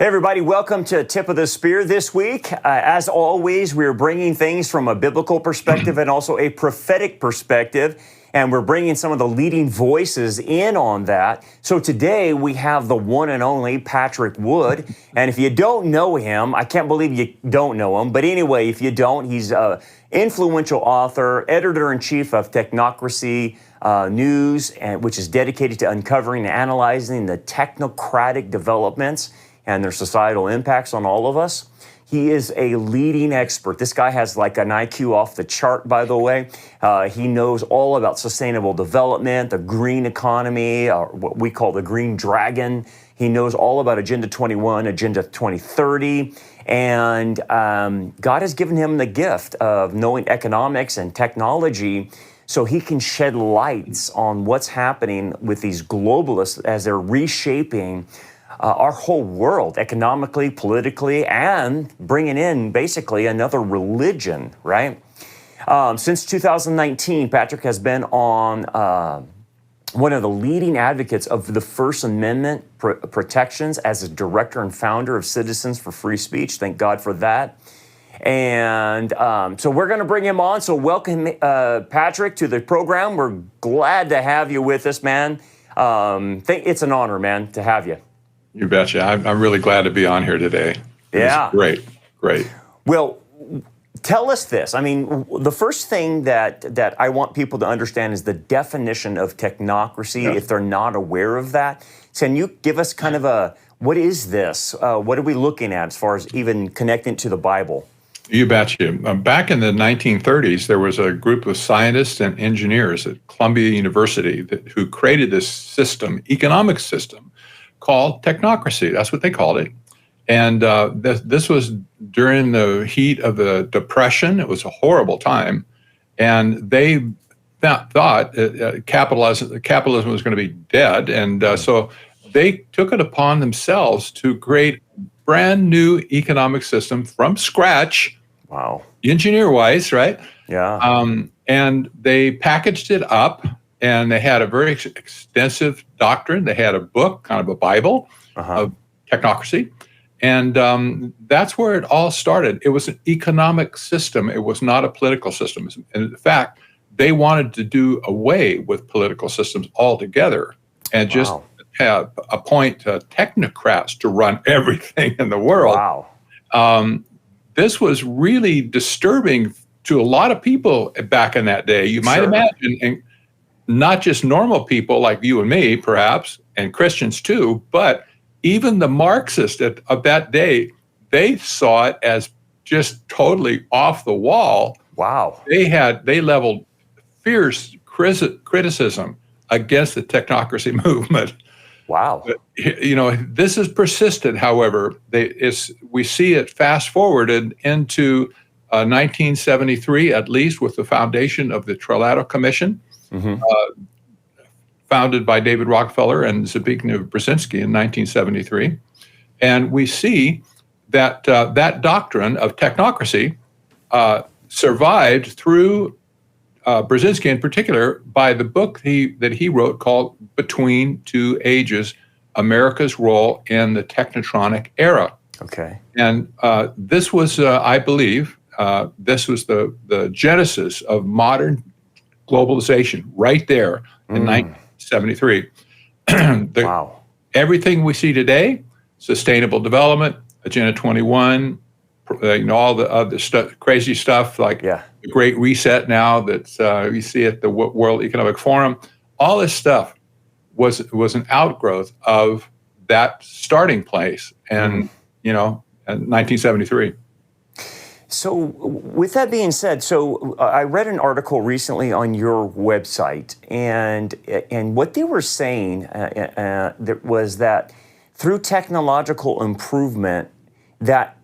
Hey everybody, welcome to Tip of the Spear this week. As always, we're bringing things from a biblical perspective and also a prophetic perspective, and we're bringing some of the leading voices in on that. So today we have the one and only Patrick Wood, and if you don't know him, I can't believe you don't know him, but anyway, if you don't, he's an influential author, editor-in-chief of Technocracy.News, which is dedicated to uncovering and analyzing the technocratic developments and their societal impacts on all of us. He is a leading expert. This guy has like an IQ off the chart, by the way. He knows all about sustainable development, the green economy, what we call the green dragon. He knows all about Agenda 21, Agenda 2030. And God has given him the gift of knowing economics and technology so he can shed lights on what's happening with these globalists as they're reshaping our whole world, economically, politically, and bringing in basically another religion, right? Since 2019, Patrick has been on one of the leading advocates of the First Amendment protections as a director and founder of Citizens for Free Speech. Thank God for that. And so we're going to bring him on. So welcome, Patrick, to the program. We're glad to have you with us, man. It's an honor, man, to have you. You betcha. I'm really glad to be on here today. Yeah. Great. Well, tell us this. I mean, the first thing that I want people to understand is the definition of technocracy, if they're not aware of that. Can you give us kind of what is this? What are we looking at as far as even connecting to the Bible? You betcha. Back in the 1930s, there was a group of scientists and engineers at Columbia University who created this system, economic system, called technocracy. That's what they called it. And this was during the heat of the Depression. It was a horrible time. And they thought capitalism was going to be dead. And so they took it upon themselves to create a brand new economic system from scratch. Wow. Engineer-wise, right? Yeah. And they packaged it up. And they had a very extensive doctrine. They had a book, kind of a Bible of technocracy. And that's where it all started. It was an economic system. It was not a political system. And in fact, they wanted to do away with political systems altogether and just appoint technocrats to run everything in the world. Wow. This was really disturbing to a lot of people back in that day. You might imagine, and not just normal people like you and me, perhaps, and Christians too, but even the Marxists of that day, they saw it as just totally off the wall. Wow. They leveled fierce criticism against the technocracy movement. Wow. But, this has persisted, however. We see it fast forwarded into 1973, at least, with the foundation of the Trilateral Commission. Founded by David Rockefeller and Zbigniew Brzezinski in 1973. And we see that that doctrine of technocracy survived through Brzezinski in particular by the book that he wrote called Between Two Ages, America's Role in the Technotronic Era. Okay. And this was, I believe, this was the genesis of modern globalization right there in 1973. Wow. Everything we see today, sustainable development, Agenda 21, all the other crazy stuff like the Great Reset now that we see at the World Economic Forum, all this stuff was an outgrowth of that starting place and, in 1973. So with that being said, I read an article recently on your website, and what they were saying was that through technological improvement, that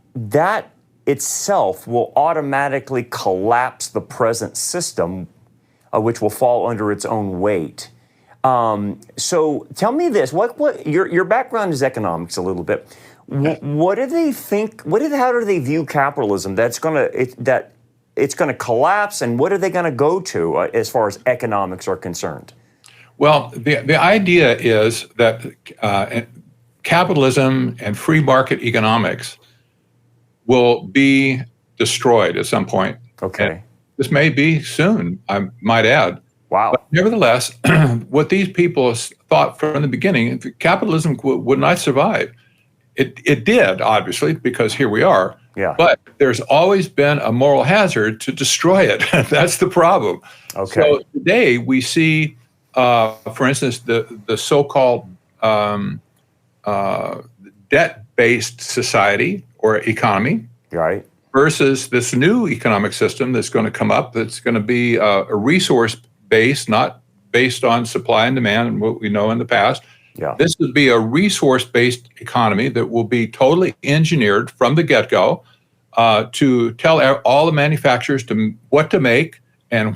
itself will automatically collapse the present system, which will fall under its own weight. So tell me this: what your background is economics a little bit. What do they think? How do they view capitalism? That it's gonna collapse, and what are they gonna go to as far as economics are concerned? Well, the idea is that capitalism and free market economics will be destroyed at some point. Okay. And this may be soon, I might add. Wow. But nevertheless, what these people thought from the beginning, capitalism would not survive. It did, obviously, because here we are. Yeah. But there's always been a moral hazard to destroy it. That's the problem. Okay. So today we see, for instance, the so-called debt-based society or economy, Right. versus this new economic system that's going to come up that's going to be a resource-based, not based on supply and demand and what we know in the past. Yeah. This would be a resource-based economy that will be totally engineered from the get-go to tell all the manufacturers what to make and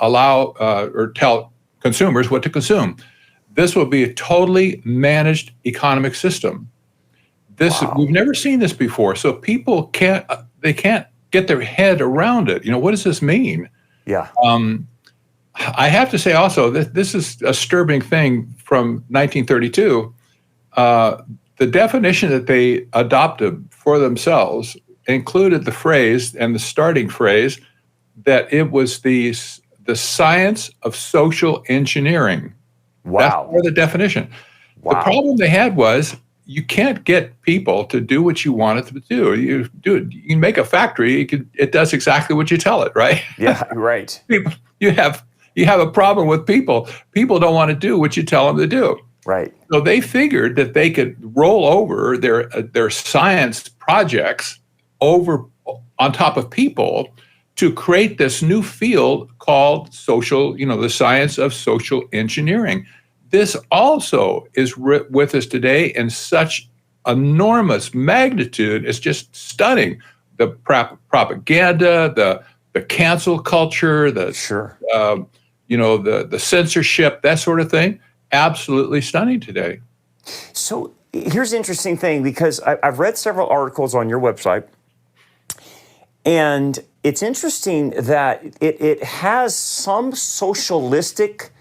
allow or tell consumers what to consume. This will be a totally managed economic system. We've never seen this before, so people can't get their head around it. What does this mean? Yeah. I have to say also that this is a disturbing thing from 1932. The definition that they adopted for themselves included the phrase and the starting phrase that it was the science of social engineering. Wow. That's part of the definition. Wow. The problem they had was you can't get people to do what you want it to do. You can make a factory, it does exactly what you tell it, right? Yeah, right. You have a problem with people. People don't want to do what you tell them to do. Right. So they figured that they could roll over their science projects over on top of people to create this new field called the science of social engineering. This also is with us today in such enormous magnitude. It's just stunning. The propaganda, the cancel culture, the censorship, that sort of thing. Absolutely stunning today. So here's the interesting thing, because I've read several articles on your website, and it's interesting that it has some socialistic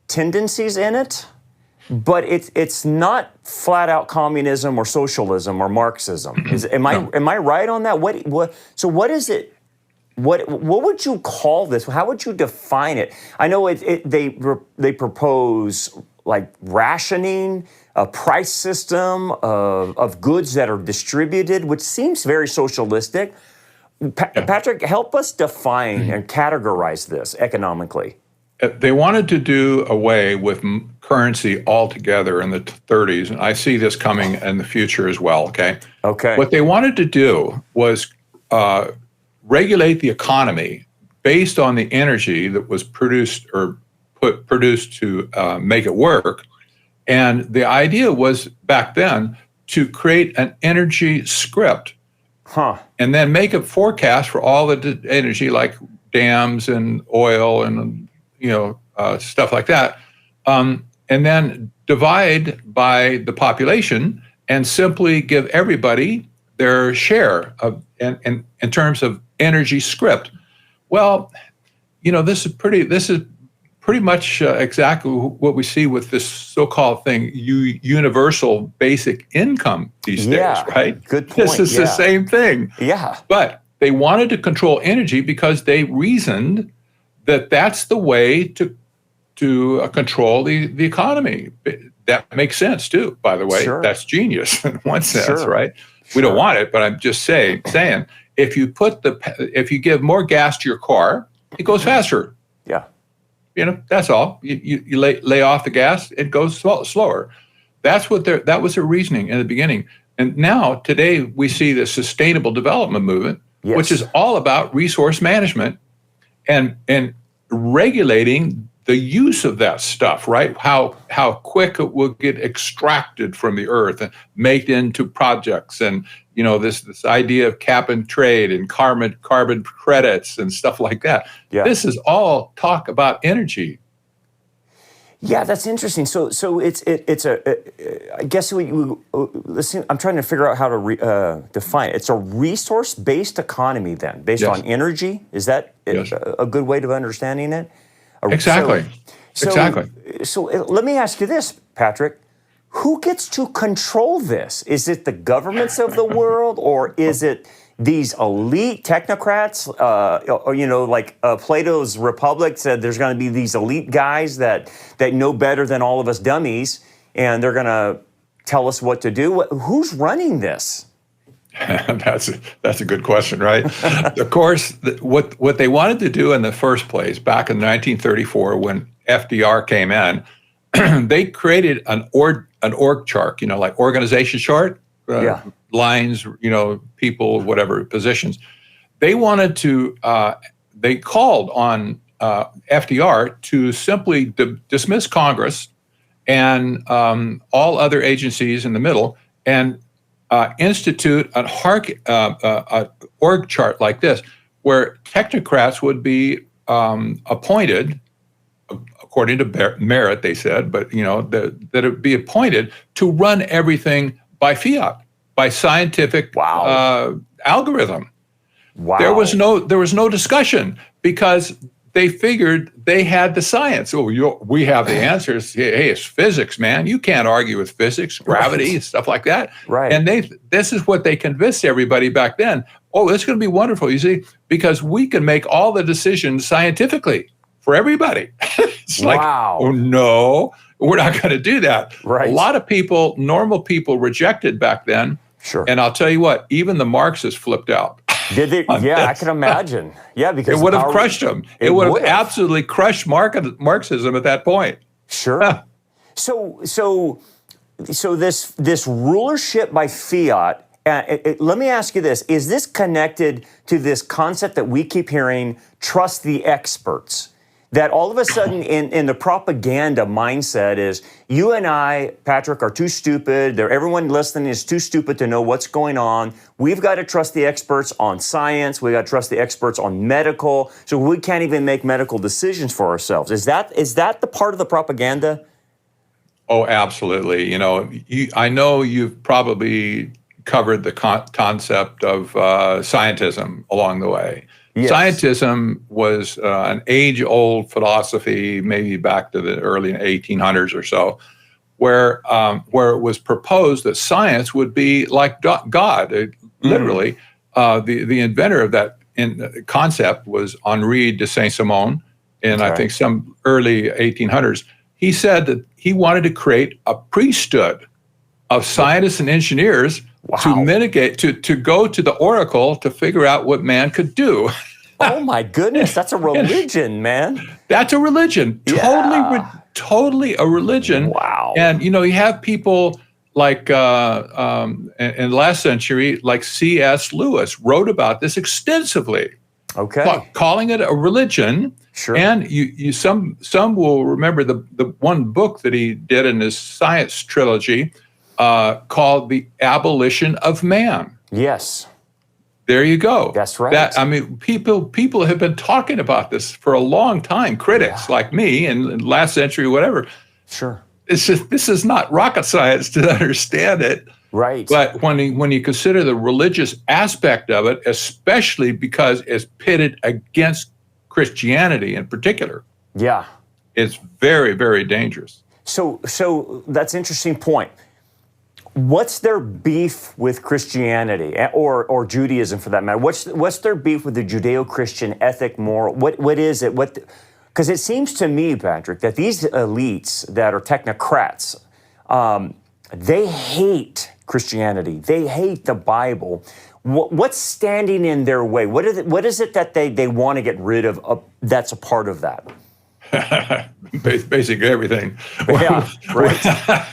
tendencies in it, but it's not flat out communism or socialism or Marxism. Am I right on that? So what is it? What would you call this? How would you define it? I know they propose like rationing, a price system of goods that are distributed, which seems very socialistic. Patrick, help us define and categorize this economically. They wanted to do away with currency altogether in the 30s, and I see this coming in the future as well, okay? Okay. What they wanted to do was regulate the economy based on the energy that was produced to make it work. And the idea was back then to create an energy script. And then make a forecast for all the energy, like dams and oil and stuff like that, and then divide by the population and simply give everybody their share of in terms of energy script. Well, this is pretty much exactly what we see with this so-called thing, universal basic income these days, right? Good point. This is the same thing. Yeah. But they wanted to control energy because they reasoned that that's the way to control the economy. That makes sense too, by the way. Sure. That's genius in one sense, right? We don't want it, but I'm just saying if you give more gas to your car, it goes faster. Yeah. That's all. You lay off the gas, it goes slower. That was their reasoning in the beginning. And now, today, we see the sustainable development movement, which is all about resource management and regulating the use of that stuff, right? How quick it will get extracted from the earth and made into projects, and this idea of cap and trade and carbon credits and stuff like that. Yeah. This is all talk about energy. Yeah, that's interesting. So it's I guess listen, I'm trying to figure out how to define it. It's a resource-based economy then, based on energy. Is that a good way of understanding it? Exactly. So let me ask you this, Patrick. who gets to control this? Is it the governments of the world, or is it these elite technocrats? Or, like Plato's Republic said, there's going to be these elite guys that know better than all of us dummies, and they're going to tell us what to do. Who's running this? That's a good question, right? Of course, what they wanted to do in the first place, back in 1934, when FDR came in, they created an org chart, like organization chart, lines, people, whatever positions. They wanted to. They called on FDR to simply dismiss Congress and all other agencies in the middle and institute an org chart like this, where technocrats would be appointed according to merit, they said, but that it would be appointed to run everything by fiat, by scientific algorithm. Wow. There was no discussion, because they figured they had the science. We have the answers. Hey, it's physics, man. You can't argue with physics, gravity, stuff like that. Right. And this is what they convinced everybody back then. Oh, it's going to be wonderful, you see, because we can make all the decisions scientifically for everybody. It's like, oh no, we're not going to do that. Right. A lot of people, normal people, rejected back then. Sure. And I'll tell you what, even the Marxists flipped out. Did they? Yeah, I can imagine. Yeah, because it would have crushed them. It would have absolutely crushed Marxism at that point. Sure. So this rulership by fiat. Let me ask you this: is this connected to this concept that we keep hearing? Trust the experts. That all of a sudden in the propaganda mindset is you and I, Patrick, are too stupid. Everyone listening is too stupid to know what's going on. We've got to trust the experts on science. We've got to trust the experts on medical. So we can't even make medical decisions for ourselves. Is that the part of the propaganda? Oh, absolutely. I know you've probably covered the concept of scientism along the way. Yes. Scientism was an age-old philosophy, maybe back to the early 1800s or so, where it was proposed that science would be like God. Literally, the inventor of that concept was Henri de Saint-Simon in, I think, some early 1800s. He said that he wanted to create a priesthood of scientists and engineers to mitigate, to go to the oracle to figure out what man could do. Oh my goodness, that's a religion, man. That's a religion. Totally a religion. Wow. And you have people like in the last century, like C.S. Lewis wrote about this extensively. Okay. Calling it a religion. Sure. And some will remember the one book that he did in his science trilogy, called The Abolition of Man. Yes. There you go. That's right. People have been talking about this for a long time. Critics like me in last century, whatever. Sure. This is not rocket science to understand it. Right. But when you consider the religious aspect of it, especially because it's pitted against Christianity in particular, it's very, very dangerous. So that's an interesting point. What's their beef with Christianity or Judaism, for that matter? What's their beef with the Judeo-Christian ethic, moral? What is it? Because it seems to me, Patrick, that these elites that are technocrats, they hate Christianity. They hate the Bible. What's standing in their way? What is it that they want to get rid of that's a part of that? Basically everything. Yeah, right.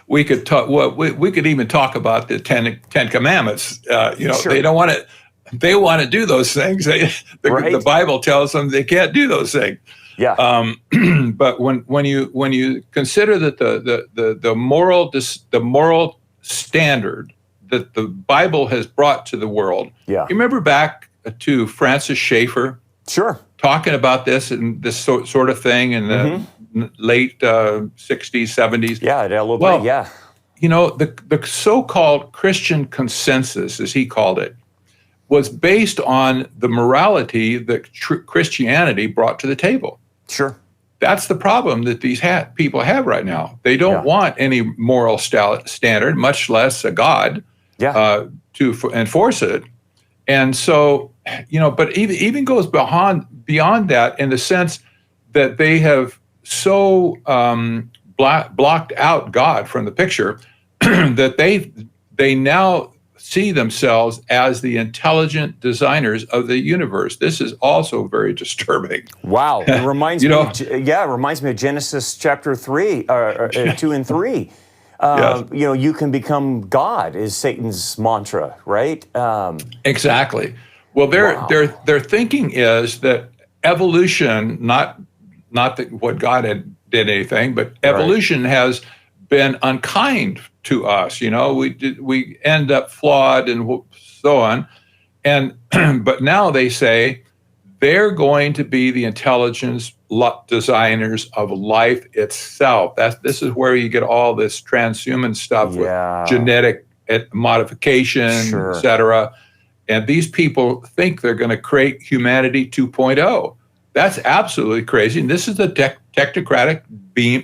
We could talk. We could even talk about the Ten Commandments. Sure. They don't want to. They want to do those things. The Bible tells them they can't do those things. Yeah. But when you consider that the moral standard that the Bible has brought to the world. Yeah. You remember back to Francis Schaeffer? Sure. Talking about this and this sort of thing in the late 60s, 70s. Yeah, a little bit, yeah. The so-called Christian consensus, as he called it, was based on the morality that Christianity brought to the table. Sure. that's the problem that these people have right now. They don't want any moral standard, much less a God, to enforce it. And so, but even goes beyond that in the sense that they have so blocked out God from the picture that they now see themselves as the intelligent designers of the universe. This is also very disturbing. Wow, it reminds me. It reminds me of Genesis chapter 3, 2 and 3. You can become God is Satan's mantra, right? Exactly. Well, their thinking is that evolution, not that what God did anything, but evolution has been unkind to us. We end up flawed and so on. And but now they say they're going to be the intelligence designers of life itself. This is where you get all this transhuman stuff with genetic modification, et cetera. And these people think they're going to create humanity 2.0. That's absolutely crazy. And this is the technocratic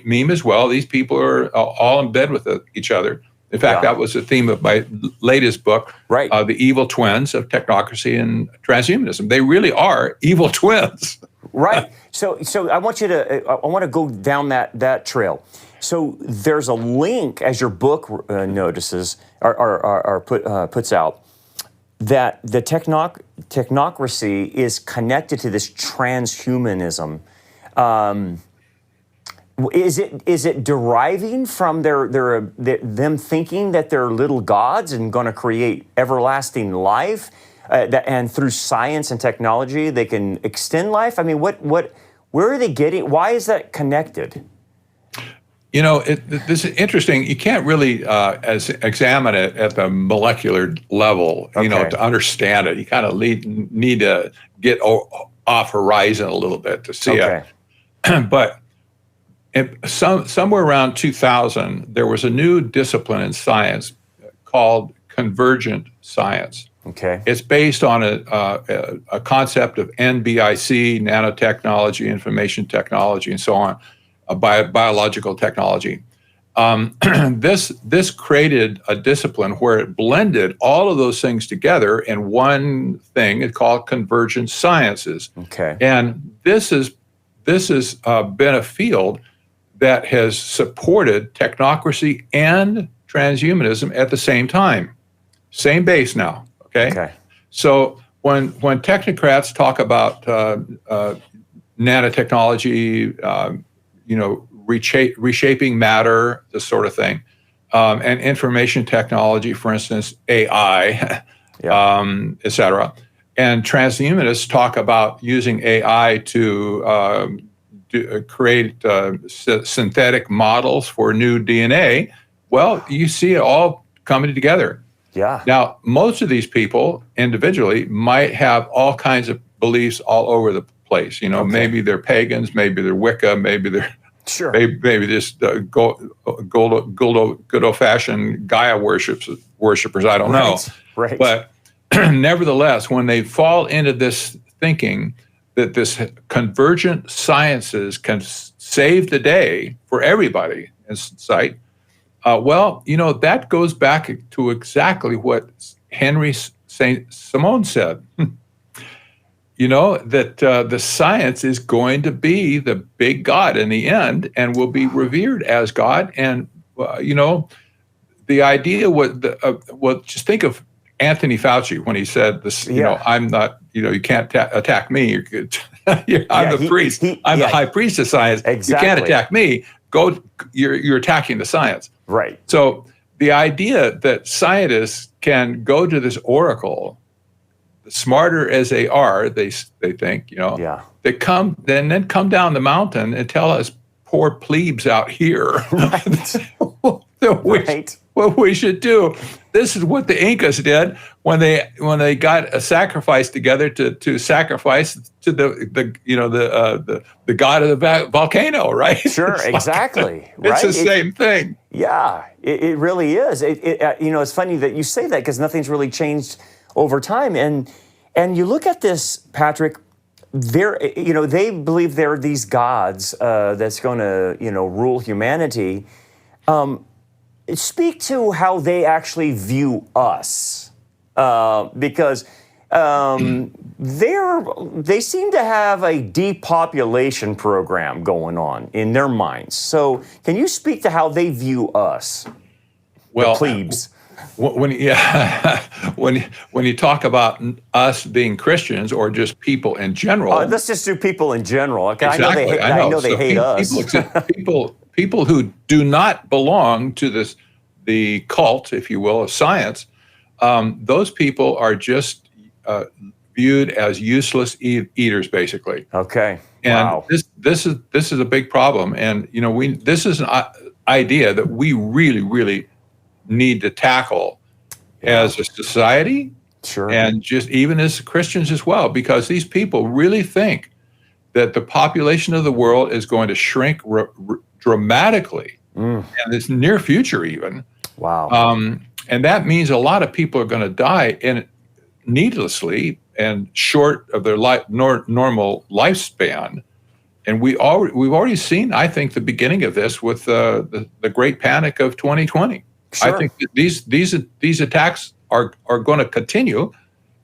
meme as well. These people are all in bed with each other. In fact, that was the theme of my latest book, The Evil Twins of Technocracy and Transhumanism. They really are evil twins. Right. So I want to go down that trail. So there's a link, as your book notices or puts out, that the technocracy is connected to this transhumanism. Is it deriving from them thinking that they're little gods and going to create everlasting life, and through science and technology they can extend life? I mean, where are they getting? Why is that connected? This is interesting. You can't really examine it at the molecular level, to understand it. You kind of need to get off horizon a little bit to see it. But somewhere around 2000, there was a new discipline in science called convergent science. Okay. It's based on a concept of NBIC, nanotechnology, information technology, and so on. Biological technology. This created a discipline where it blended all of those things together in one thing. It's called convergent sciences. Okay. And this has been a field that has supported technocracy and transhumanism at the same time. Same base now. Okay. So when technocrats talk about nanotechnology, reshaping matter, this sort of thing, and information technology, for instance, AI, et cetera. And transhumanists talk about using AI to create synthetic models for new DNA. Well, you see it all coming together. Yeah. Now, most of these people individually might have all kinds of beliefs all over the place. Maybe they're pagans, maybe they're Wicca, maybe they're maybe just good old-fashioned Gaia worshippers. I don't know. Right. But nevertheless, when they fall into this thinking that this convergent sciences can save the day for everybody in sight, that goes back to exactly what Henry St. Simon said. That the science is going to be the big God in the end and will be revered as God. And, the idea just think of Anthony Fauci when he said this, I'm not, you can't attack me. I'm the priest. I'm the high priest of science. Exactly. You can't attack me. You're attacking the science. Right. So the idea that scientists can go to this oracle, smarter as they are, they think, they come down the mountain and tell us poor plebes out here what we should do. This is what the Incas did when they got a sacrifice together to sacrifice to the god of the volcano, right? Sure, exactly. It's the same thing. Yeah, it really is. It's funny that you say that because nothing's really changed over time. And you look at this, Patrick, they believe there are these gods that's going to, rule humanity. Speak to how they actually view us, because they seem to have a depopulation program going on in their minds. So, can you speak to how they view us, Well, the plebes? when you talk about us being Christians or just people in general, Let's just do people in general. Okay, exactly, I know they So hate us. people who do not belong to the cult, if you will, of science, those people are just viewed as useless eaters, basically. Okay. And wow. this is a big problem. And this is an idea that we really need to tackle as a society, Sure. and just even as Christians as well, because these people really think that the population of the world is going to shrink dramatically in this near future even. Wow. And that means a lot of people are going to die needlessly and short of their normal lifespan. And we've already seen, I think, the beginning of this with the Great Panic of 2020. Sure. I think that these attacks are going to continue,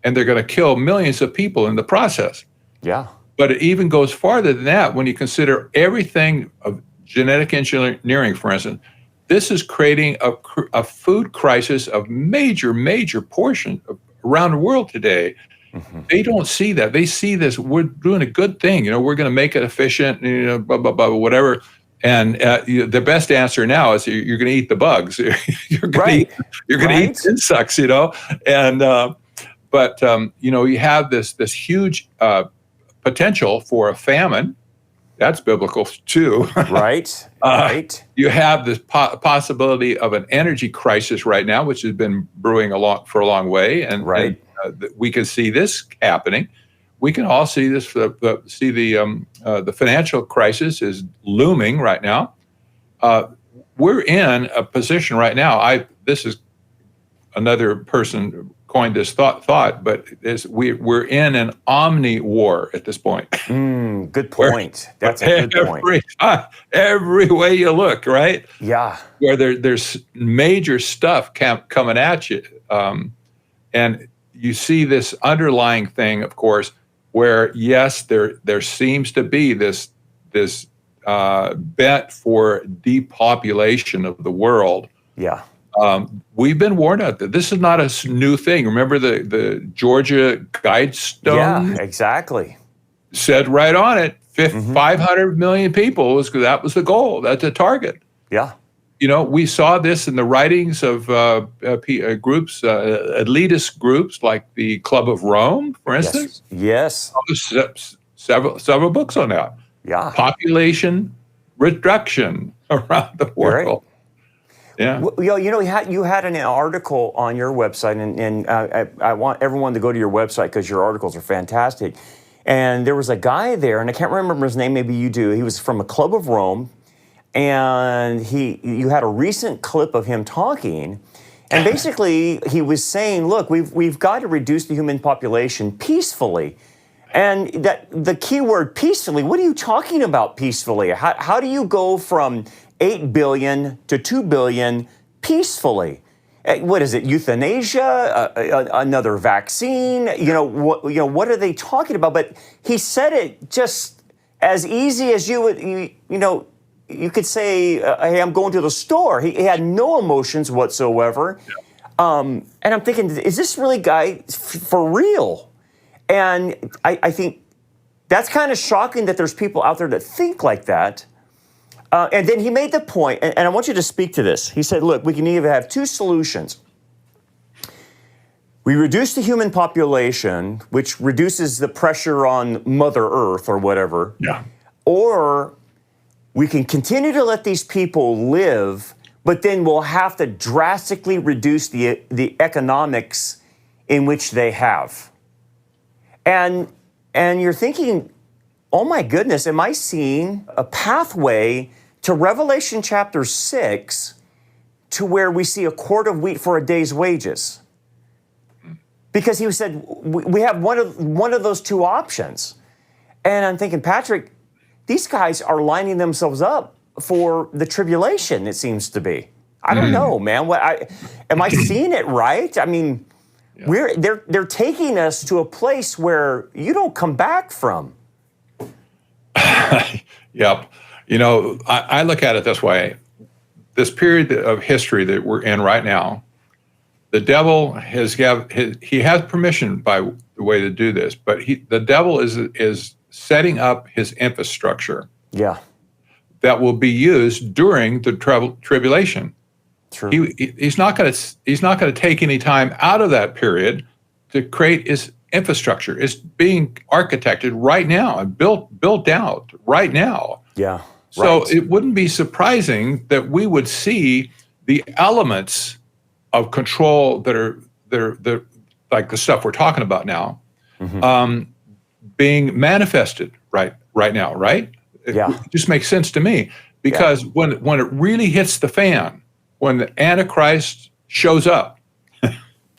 and they're going to kill millions of people in the process. Yeah. But it even goes farther than that when you consider everything of genetic engineering, for instance. This is creating a food crisis of major portion around the world today. Mm-hmm. They don't see that. They see this, we're doing a good thing. We're going to make it efficient, blah, blah, blah, whatever. And the best answer now is you're going to eat the bugs. You're going to eat insects, And but you have this huge potential for a famine. That's biblical too. Right. You have this possibility of an energy crisis right now, which has been brewing for a long way, and we can see this happening. We can all see this. The financial crisis is looming right now. We're in a position right now. This is another person coined this thought, but we're in an omni war at this point. Good point. That's a good point. Every way you look, right? Yeah. Where there's major stuff coming at you, and you see this underlying thing, of course, where yes, there seems to be this bet for depopulation of the world. Yeah. We've been warned out that this is not a new thing. Remember the Georgia Guidestone? Yeah, exactly. Said right on it, 500 million people that was the goal. That's a target. Yeah. We saw this in the writings of groups, elitist groups like the Club of Rome, for instance. Yes. Several books on that. Yeah. Population reduction around the world. Right. Yeah. You had an article on your website, and I want everyone to go to your website because your articles are fantastic. And there was a guy there, and I can't remember his name. Maybe you do. He was from a Club of Rome. And you had a recent clip of him talking, and basically he was saying, "Look, we've got to reduce the human population peacefully." And that the key word peacefully. What are you talking about peacefully? How do you go from 8 billion to 2 billion peacefully? What is it? Euthanasia? Another vaccine? What are they talking about? But he said it just as easy as you would. You could say, hey, I'm going to the store. He had no emotions whatsoever. Yeah. And I'm thinking, is this really guy for real? And I think that's kind of shocking that there's people out there that think like that. And then he made the point, and I want you to speak to this. He said, look, we can either have two solutions. We reduce the human population, which reduces the pressure on Mother Earth or whatever. Yeah. Or we can continue to let these people live, but then we'll have to drastically reduce the economics in which they have. And you're thinking, oh my goodness, am I seeing a pathway to Revelation chapter 6 to where we see a quart of wheat for a day's wages? Because he said we have one of those two options. And I'm thinking, Patrick, these guys are lining themselves up for the tribulation, it seems to be. I don't know, man. Am I seeing it right? I mean, they're taking us to a place where you don't come back from. Yep. You know, I look at it this way. This period of history that we're in right now, the devil has permission by the way to do this, but the devil is setting up his infrastructure. Yeah. That will be used during the tribulation. True. He's not going to take any time out of that period to create his infrastructure. It's being architected right now and built out right now. Yeah. So right. It wouldn't be surprising that we would see the elements of control that are like the stuff we're talking about now, being manifested right now. Right? Yeah. It just makes sense to me because when it really hits the fan, when the Antichrist shows up,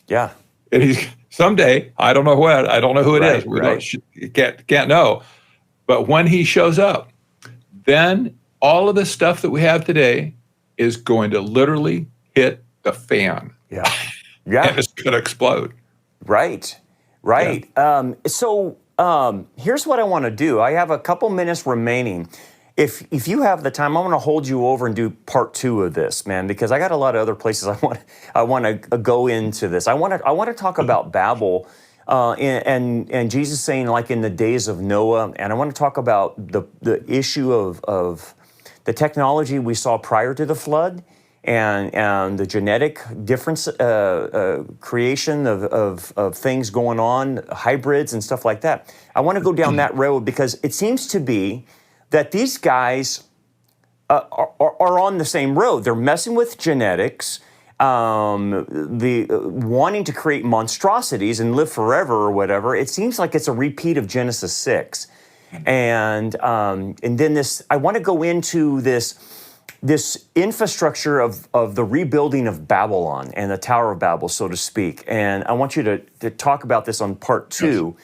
yeah, and he's someday, I don't know when, I don't know who it is. We can't know, but when he shows up, then all of the stuff that we have today is going to literally hit the fan. Yeah, yeah, and it's going to explode. Right. Yeah. So here's what I want to do. I have a couple minutes remaining. If you have the time, I want to hold you over and do part 2 of this, man, because I got a lot of other places I want to go into this. I want to talk about Babel, and Jesus saying like in the days of Noah, and I want to talk about the issue of the technology we saw prior to the flood, and the genetic difference creation of things going on, hybrids and stuff like that. I want to go down that road because it seems to be that these guys are on the same road. They're messing with genetics, wanting to create monstrosities and live forever or whatever. It seems like it's a repeat of Genesis 6. And then this, I want to go into this infrastructure of the rebuilding of Babylon and the Tower of Babel, so to speak. And I want you to talk about this on part 2,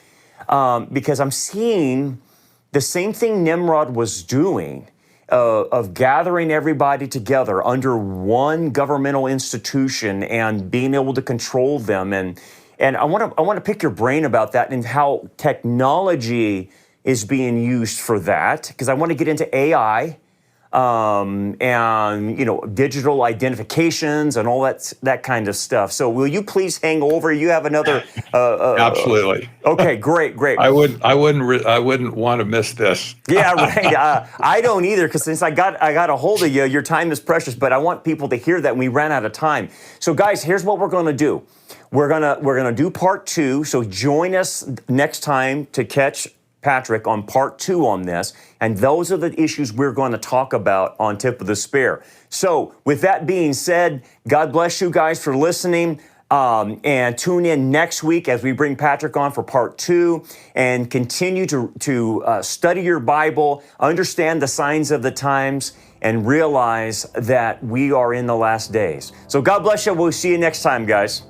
because I'm seeing the same thing Nimrod was doing, of gathering everybody together under one governmental institution and being able to control them. And I want to pick your brain about that and how technology is being used for that, because I want to get into AI, and digital identifications and all that kind of stuff. So will you please hang over? You have another absolutely. Okay, great. I wouldn't want to miss this. Yeah, right. I don't either, because since I got a hold of you, your time is precious, but I want people to hear that, and we ran out of time. So guys, here's what we're going to do. We're going to do part 2. So join us next time to catch Patrick on part 2 on this, and those are the issues we're going to talk about on Tip of the Spear. So with that being said, God bless you guys for listening, and tune in next week as we bring Patrick on for part 2, and continue to study your Bible, understand the signs of the times, and realize that we are in the last days. So God bless you. We'll see you next time, guys.